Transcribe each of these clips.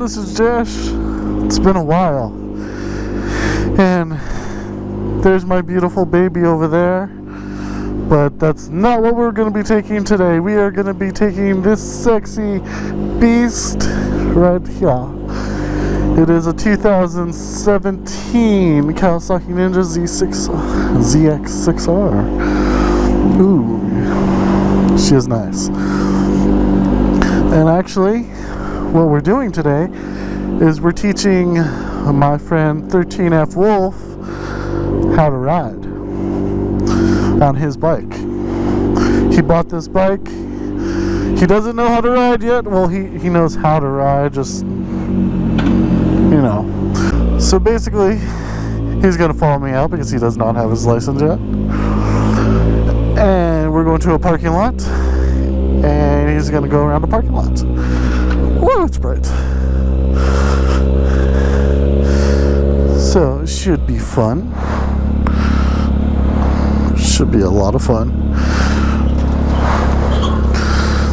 this is Josh. It's been a while. And there's my beautiful baby over there. But that's not what we're going to be taking today. We are going to be taking this sexy beast right here. It is a 2017 Kawasaki Ninja ZX6R. Ooh, she is nice. And actually, what we're doing today is we're teaching my friend 13F Wolf how to ride on his bike. He bought this bike. He doesn't know how to ride yet. Well, he knows how to ride, just, you know. So basically, he's gonna follow me out because he does not have his license yet. And we're going to a parking lot, and he's gonna go around the parking lot. Whoa, it's bright. So it should be fun. Should be a lot of fun.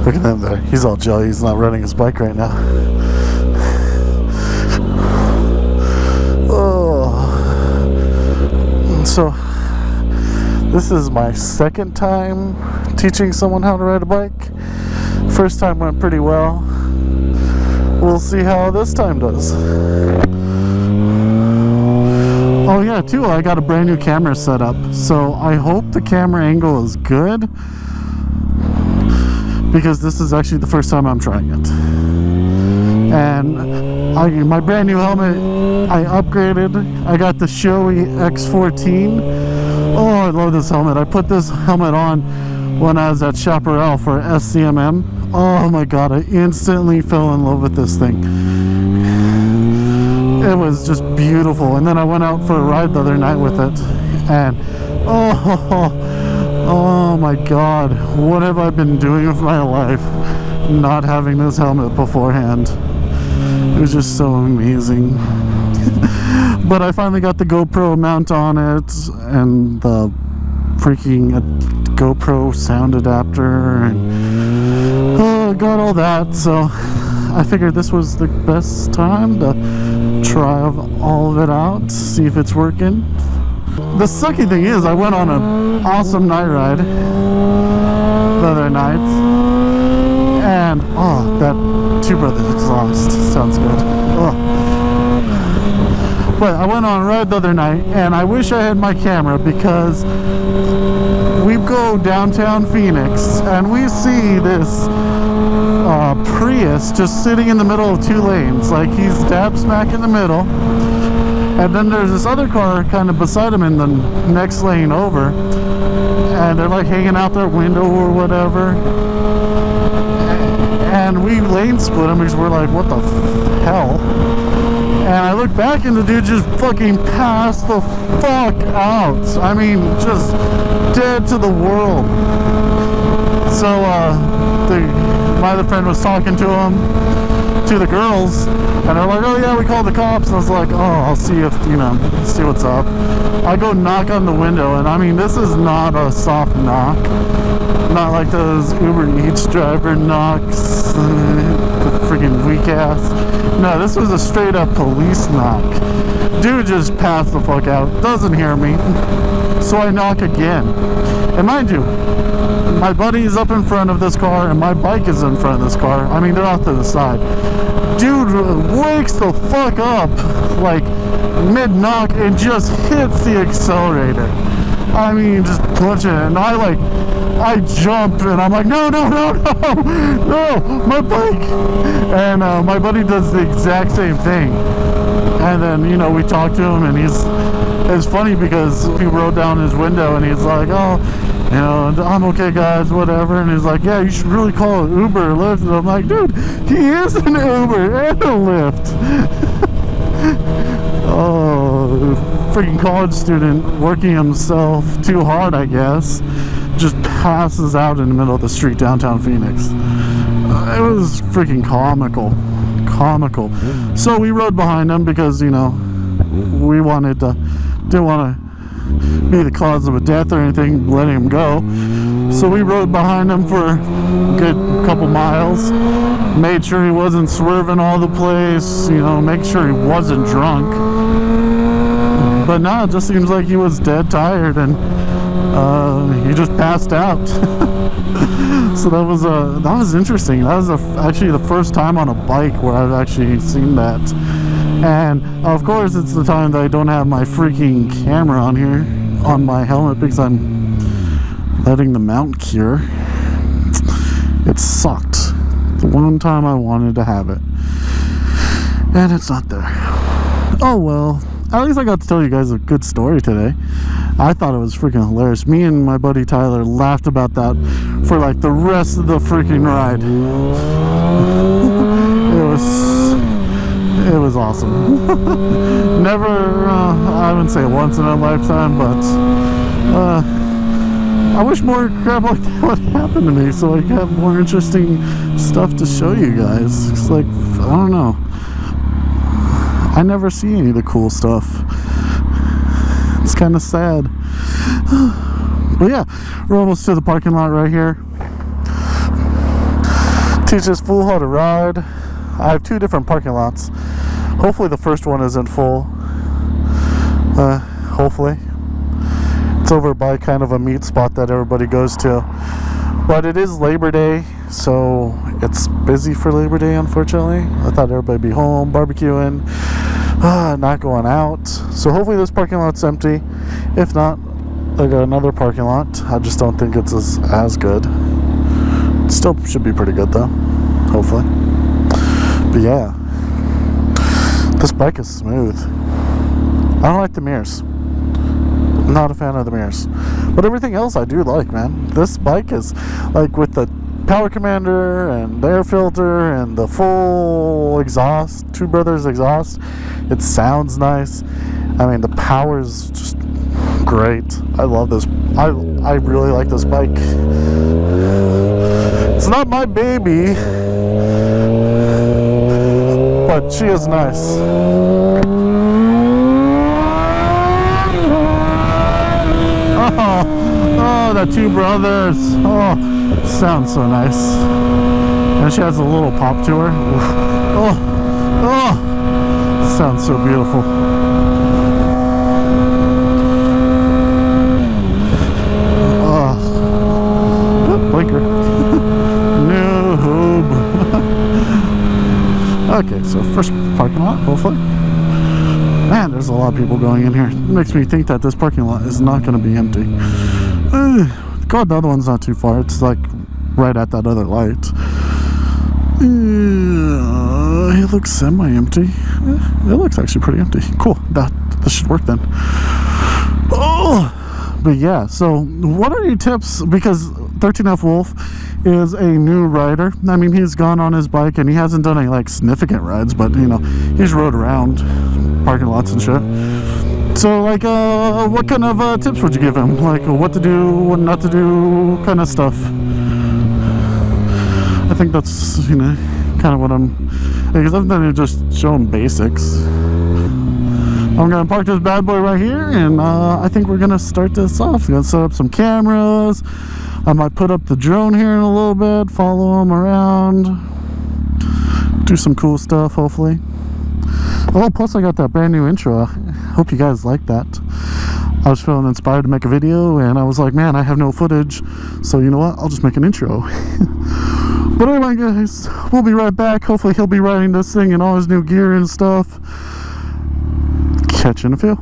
Look at him there. He's all jelly. He's not running his bike right now. Oh. So this is my second time teaching someone how to ride a bike. First time went pretty well. We'll see how this time does. Oh yeah, too, I got a brand new camera set up, so I hope the camera angle is good, because this is actually the first time I'm trying it. And my brand new helmet, I upgraded. I got the Shoei X14. Oh, I love this helmet. I put this helmet on when I was at Chaparral for SCMM. Oh my god, I instantly fell in love with this thing. It was just beautiful. And then I went out for a ride the other night with it, and oh my god, what have I been doing with my life not having this helmet beforehand? It was just so amazing. But I finally got the GoPro mount on it and the freaking GoPro sound adapter, and got all that, so I figured this was the best time to try all of it out, see if it's working. The sucky thing is, I went on an awesome night ride the other night, and oh, that Two Brothers exhaust sounds good. Oh. But I went on a ride the other night, and I wish I had my camera, because we go downtown Phoenix and we see this Prius just sitting in the middle of two lanes, like he's dab smack in the middle, and then there's this other car kind of beside him in the next lane over, and they're like hanging out their window or whatever, and we lane split them because we're like, what the hell? And I look back and the dude just fucking passed the fuck out. I mean, just dead to the world. So my other friend was talking to him, to the girls, and they're like, oh yeah, we called the cops. And I was like, oh, I'll see if, you know, see what's up. I go knock on the window, and I mean, this is not a soft knock, not like those Uber Eats driver knocks, the freaking weak ass. No, this was a straight up police knock. Dude just passed the fuck out, doesn't hear me, so I knock again. And mind you, my buddy's up in front of this car and my bike is in front of this car. I mean, they're off to the side. Dude wakes the fuck up like mid-knock and just hits the accelerator. I mean, just punching it. And I jump and I'm like, no, my bike. And my buddy does the exact same thing. And then, you know, we talk to him, and it's funny because he rolled down his window and he's like, oh, you know, I'm okay guys, whatever. And he's like, yeah, you should really call an Uber or Lyft. And I'm like, dude, he is an Uber and a Lyft. Oh, freaking college student working himself too hard, I guess, just passes out in the middle of the street downtown Phoenix. It was freaking comical. So we rode behind him because, you know, we didn't want to be the cause of a death or anything, letting him go. So we rode behind him for a good couple miles, made sure he wasn't swerving all the place, you know, make sure he wasn't drunk. But no, it just seems like he was dead tired, and he just passed out. So that was interesting. That was actually the first time on a bike where I've actually seen that. And of course it's the time that I don't have my freaking camera on here on my helmet because I'm letting the mount cure. It sucked. The one time I wanted to have it, and it's not there. Oh well, at least I got to tell you guys a good story today. I thought it was freaking hilarious. Me and my buddy Tyler laughed about that for like the rest of the freaking ride. It was awesome. Never, I wouldn't say once in a lifetime, but I wish more crap like that would happen to me so I could have more interesting stuff to show you guys. It's like, I don't know. I never see any of the cool stuff. It's kind of sad. But yeah, we're almost to the parking lot right here. Teach this fool how to ride. I have two different parking lots. Hopefully the first one isn't full. Hopefully. It's over by kind of a meat spot that everybody goes to. But it is Labor Day, so it's busy for Labor Day, unfortunately. I thought everybody'd be home, barbecuing, not going out. So hopefully this parking lot's empty. If not, I got another parking lot. I just don't think it's as good. It still should be pretty good though, hopefully. But yeah, this bike is smooth. I don't like the mirrors. I'm not a fan of the mirrors, but everything else I do like, man. This bike is like with the power commander and the air filter and the full exhaust, Two Brothers exhaust. It sounds nice. I mean, the power is just great. I love this. I really like this bike. It's not my baby, but she is nice. Oh, the Two Brothers. Oh, sounds so nice. And she has a little pop to her. Oh, sounds so beautiful. Oh, blinker. Noob. Okay, so first parking lot, hopefully. Man, there's a lot of people going in here. It makes me think that this parking lot is not going to be empty. God, the other one's not too far. It's like right at that other light. It looks semi-empty. It looks actually pretty empty. Cool. This should work then. Oh, but yeah. So, what are your tips? Because 13F Wolf is a new rider. I mean, he's gone on his bike and he hasn't done any like significant rides, but you know, he's rode around parking lots and shit. So like what kind of tips would you give him? Like what to do, what not to do, kind of stuff. I think that's, you know, kind of what because I've done just showing basics. I'm gonna park this bad boy right here, and I think we're gonna start this off. We're gonna set up some cameras. I might put up the drone here in a little bit, follow him around, do some cool stuff, hopefully. Oh, plus I got that brand new intro. I hope you guys like that. I was feeling inspired to make a video, and I was like, man, I have no footage, so you know what, I'll just make an intro. But anyway guys, we'll be right back. Hopefully he'll be riding this thing in all his new gear and stuff. Catch you in a few.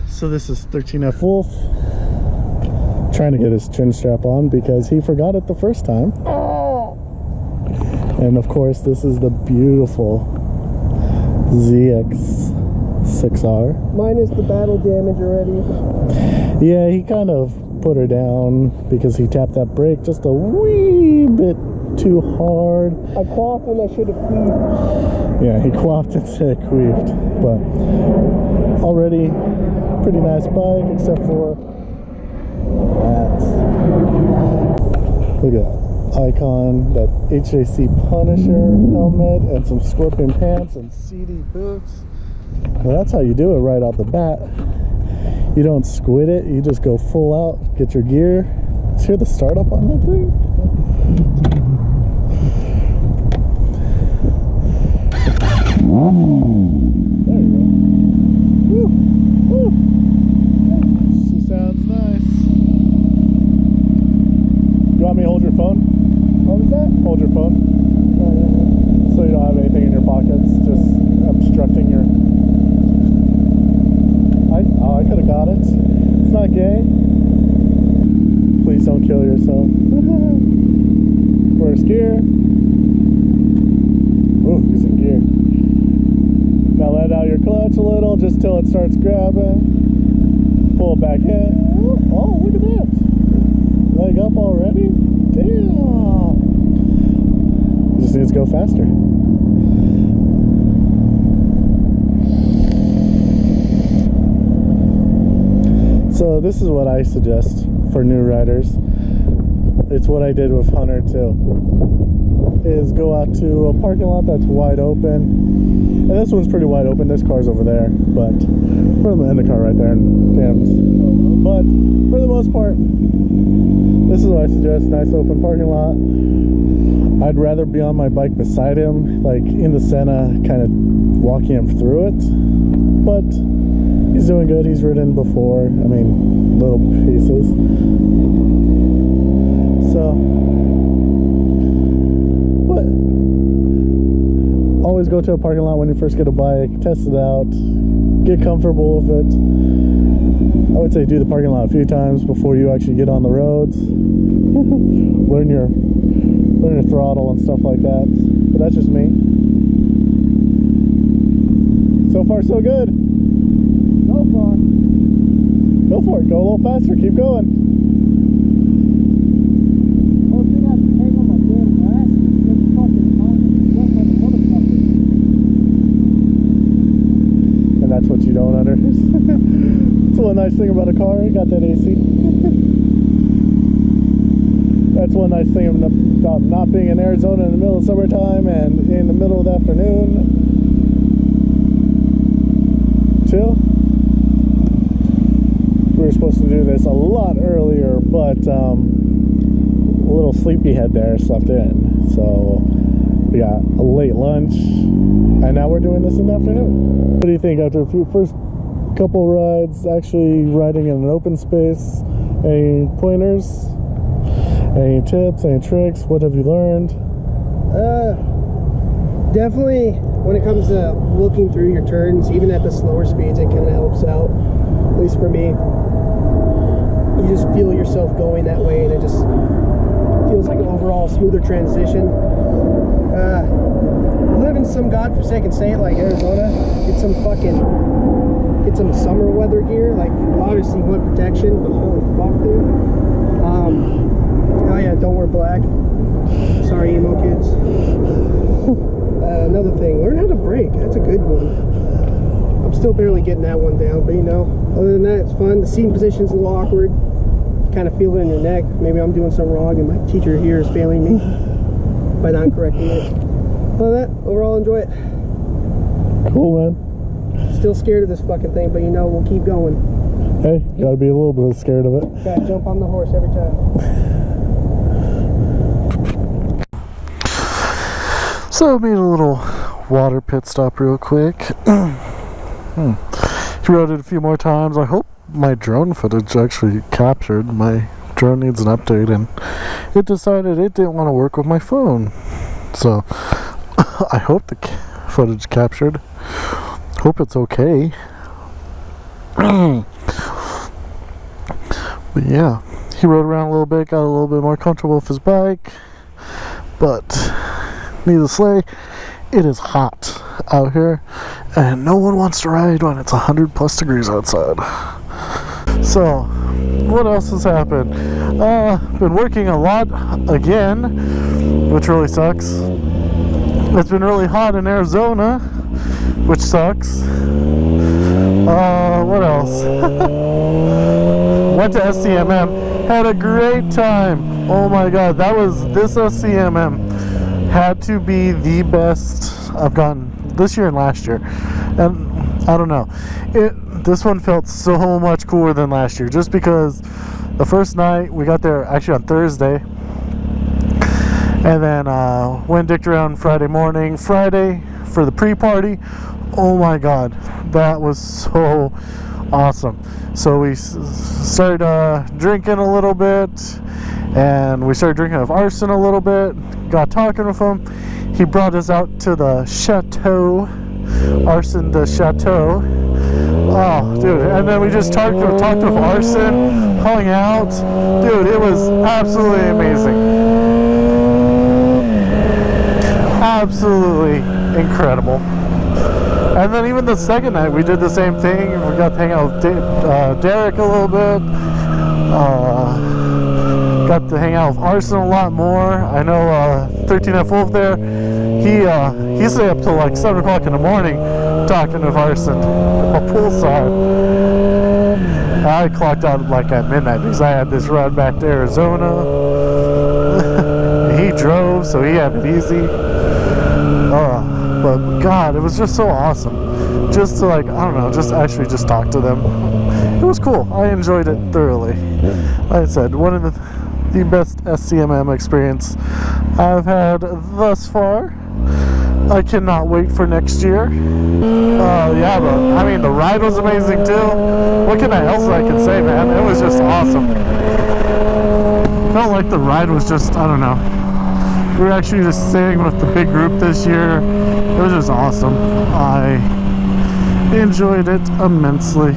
So this is 13F Wolf trying to get his chin strap on because he forgot it the first time. And of course this is the beautiful ZX6R. Minus the battle damage already. Yeah, he kind of put her down because he tapped that brake just a wee bit too hard. I quaffed when I should have queefed. Yeah, he quaffed instead of queefed. But already pretty nice bike, except for that. Look at that icon, that HJC Punisher helmet, and some Scorpion pants and CD boots. Well, that's how you do it right off the bat. You don't squid it, you just go full out, get your gear. Let's hear the startup on that thing. There you go. Woo. Woo. She sounds nice. You want me to hold your phone? What was that? Hold your phone. So you don't have anything in your pockets, just obstructing your... I could have got it. It's not gay. Please don't kill yourself. First gear. Ooh, he's in gear. Now let out your clutch a little, just till it starts grabbing. Pull it back in. Oh, look at that. Leg up already? Damn. Just needs to go faster. So this is what I suggest for new riders. It's what I did with Hunter too. Is go out to a parking lot that's wide open. And this one's pretty wide open. This car's over there, but and the car right there. Damn. But for the most part, this is what I suggest. Nice open parking lot. I'd rather be on my bike beside him, like in the Senna, kind of walking him through it. But he's doing good. He's ridden before. I mean, little pieces. So, but always go to a parking lot when you first get a bike. Test it out. Get comfortable with it. I would say do the parking lot a few times before you actually get on the roads. learn your throttle and stuff like that. But that's just me. So far, so good. So far. Go for it. Go a little faster. Keep going. Oh, thing I have to hang on my damn glasses. That's fucking hot. That's like a motherfucker. And that's what you don't understand. That's one nice thing about a car. You got that AC. That's one nice thing about not being in Arizona in the middle of summertime and in the middle of the afternoon. Chill. We were supposed to do this a lot earlier, but a little sleepyhead there slept in. So we got a late lunch, and now we're doing this in the afternoon. What do you think after first couple rides, actually riding in an open space? Any pointers? Any tips? Any tricks? What have you learned? Definitely when it comes to looking through your turns, even at the slower speeds, it kind of helps out. At least for me. You just feel yourself going that way, and it just feels like an overall smoother transition. Live in some godforsaken state like Arizona, get some summer weather gear. Like, obviously you want protection, but holy fuck, dude. Oh yeah, don't wear black. Sorry, emo kids. Another thing, learn how to brake. That's a good one. I'm still barely getting that one down, but you know, other than that, it's fun. The seating position's a little awkward. You kind of feel it in your neck. Maybe I'm doing something wrong and my teacher here is failing me by not correcting it. Other than that, overall, enjoy it. Cool, man. Still scared of this fucking thing, but you know, we'll keep going. Hey, gotta be a little bit scared of it. Gotta jump on the horse every time. So I made a little water pit stop real quick. He rode it a few more times. I hope my drone footage actually captured. My drone needs an update, and it decided it didn't want to work with my phone. So I hope the footage captured. Hope it's okay. But yeah, he rode around a little bit, got a little bit more comfortable with his bike, but needless to say, it is hot out here, and no one wants to ride when it's 100+ degrees outside. So, what else has happened? Been working a lot again, which really sucks. It's been really hot in Arizona, which sucks. What else? Went to SCMM, had a great time. Oh my god, this SCMM had to be the best I've gotten this year and last year. And I don't know. This one felt so much cooler than last year, just because the first night we got there actually on Thursday, and then went dicked around Friday morning. Friday for the pre-party. Oh my god, that was so awesome. So we started drinking a little bit, and we started drinking with Arson a little bit, got talking with him. He brought us out to the Chateau, Arson de Chateau. Oh dude, and then we just talked with Arson, hung out. Dude, it was absolutely amazing. Absolutely incredible. And then even the second night we did the same thing. We got to hang out with Derek a little bit. Got to hang out with Arson a lot more. I know 13F Wolf there, he stayed up till like 7 o'clock in the morning talking with Arson a poolside. I clocked out like at midnight because I had this run back to Arizona. He drove, so he had it easy. But God, it was just so awesome. Just to like, I don't know, just actually just talk to them. It was cool. I enjoyed it thoroughly. Like I said, one of the best SCMM experience I've had thus far. I cannot wait for next year. Yeah, but I mean, the ride was amazing too. What else I can say, man? It was just awesome. Felt like the ride was just, I don't know. We were actually just staying with the big group this year. It was just awesome. I enjoyed it immensely.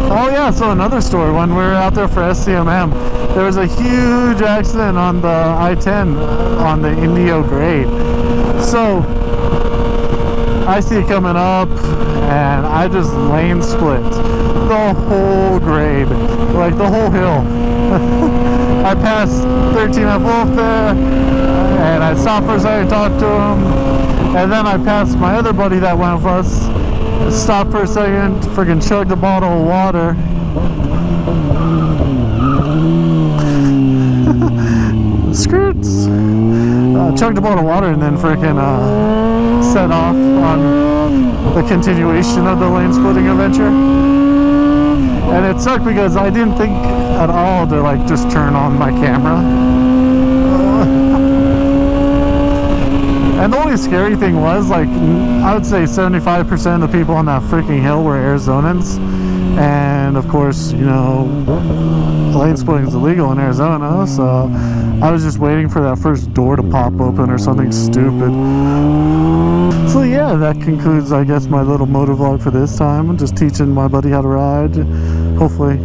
Oh yeah, so another story. When we were out there for SCMM, there was a huge accident on the I-10 on the Indio grade. So I see it coming up, and I just lane split the whole grade, like the whole hill. I passed 13F Wolf there, and I stopped for a second, talked to him, and then I passed my other buddy that went with us, stopped for a second, freaking chugged a bottle of water. Skirts! Chugged a bottle of water and then freaking set off on the continuation of the lane splitting adventure. And it sucked because I didn't think at all to like just turn on my camera. And the only scary thing was, like, I would say 75% of the people on that freaking hill were Arizonans. And of course, you know, lane splitting is illegal in Arizona, so I was just waiting for that first door to pop open or something stupid. So yeah, that concludes, I guess, my little motovlog for this time. I'm just teaching my buddy how to ride. Hopefully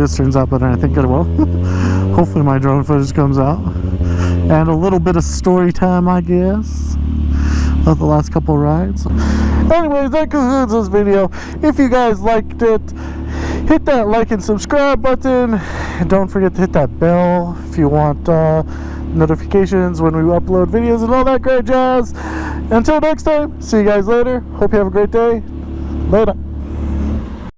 this turns out better than I think it will. Hopefully my drone footage comes out. And a little bit of story time, I guess, of the last couple rides. Anyways, that concludes this video. If you guys liked it, hit that like and subscribe button, and don't forget to hit that bell if you want notifications when we upload videos and all that great jazz. Until next time, see you guys later. Hope you have a great day. Later.